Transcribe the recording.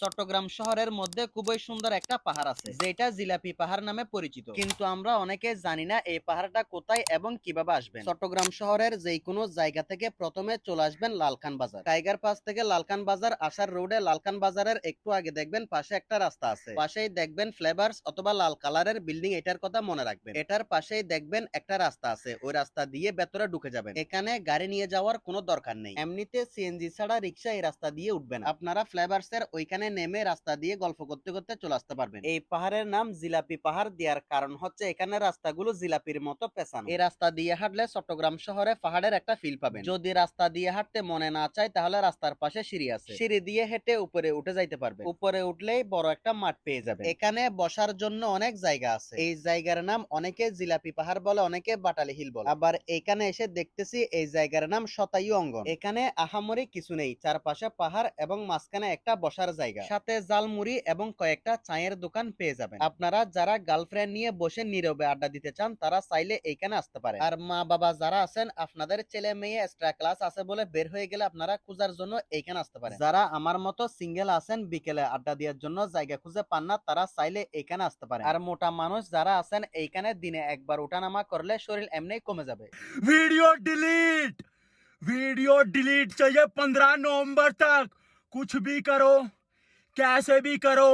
চট্টগ্রাম শহরের মধ্যে খুবই সুন্দর একটা পাহাড় আছে, যেটা জিলাপি পাহাড় নামে পরিচিত। কিন্তু আমরা অনেকে জানি না এই পাহাড়টা কোথায় এবং কিভাবে আসবেন। চট্টগ্রাম শহরের যে কোনো জায়গা থেকে প্রথমে চলে আসবেন লালখান বাজার। টাইগার পাস থেকে লালখান বাজার আসার রোডে লালখান বাজারের একটু আগে দেখবেন পাশে একটা রাস্তা আছে, পাশেই দেখবেন ফ্লেভার্স অথবা লাল কালারের বিল্ডিং, এটার কথা মনে রাখবেন। এটার পাশেই দেখবেন একটা রাস্তা আছে, ওই রাস্তা দিয়ে ভেতরে ঢুকে যাবেন। এখানে গাড়ি নিয়ে যাওয়ার কোনো দরকার নেই, এমনিতে সিএনজি ছাড়া রিক্সা এই রাস্তা দিয়ে উঠবেন। আপনারা ফ্লেভার্স এর ওইখানে নেমে রাস্তা দিয়ে গল্প করতে করতে চলে আসতে পারবেন। এই পাহাড়ের নাম জিলাপি পাহাড় দেওয়ার কারণ হচ্ছে এখানে রাস্তাগুলো জিলাপির মতো পেছানো। এই রাস্তা দিয়ে হাঁটলে চট্টগ্রাম শহরে পাহাড়ের একটা ফিল পাবেন। যদি রাস্তা দিয়ে হাঁটতে মনে না চায় তাহলে রাস্তার পাশে সিঁড়ি আছে, সিঁড়ি দিয়ে হেঁটে উপরে উঠে যাইতে পারবে। উপরে উঠলেই বড় একটা মাঠ পেয়ে যাবে। এখানে বসার জন্য অনেক জায়গা আছে। এই জায়গার নাম অনেকে জিলাপি পাহাড় বলে, অনেকে বাটালি হিল বলে। আবার এখানে এসে দেখতেছি এই জায়গার নাম শতায়ু অঙ্গন। এখানে আহামরি কিছু নেই, চারপাশে পাহাড় এবং মাঝখানে একটা বসার জায়গা, সাথে জালমুড়ি এবং কয়েকটা চায়ের দোকান পেয়ে যাবেন। আপনারা যারা গার্লফ্রেন্ড নিয়ে বসে নীরবে আড্ডা দিতে চান তারা চাইলে এইখানে আসতে পারে। আর মা বাবা যারা আছেন, আপনাদের ছেলে মেয়ে এক্সট্রা ক্লাস আছে বলে বের হয়ে গেলে আপনারা খোঁজার জন্য এইখানে আসতে পারেন। যারা আমার মতো সিঙ্গেল আছেন, বিকেলে আড্ডা দেওয়ার জন্য জায়গা খুঁজে পান না, তারা চাইলে এইখানে আসতে পারে। আর মোটা মানুষ যারা আছেন, এইখানে দিনে একবার উঠানামা করলে শরীর এমনি কমে যাবে। वीडियो डिलीट वीडियो डिलीट चाहिए 15 नवंबर तक। कुछ भी करो, कैसे भी करो,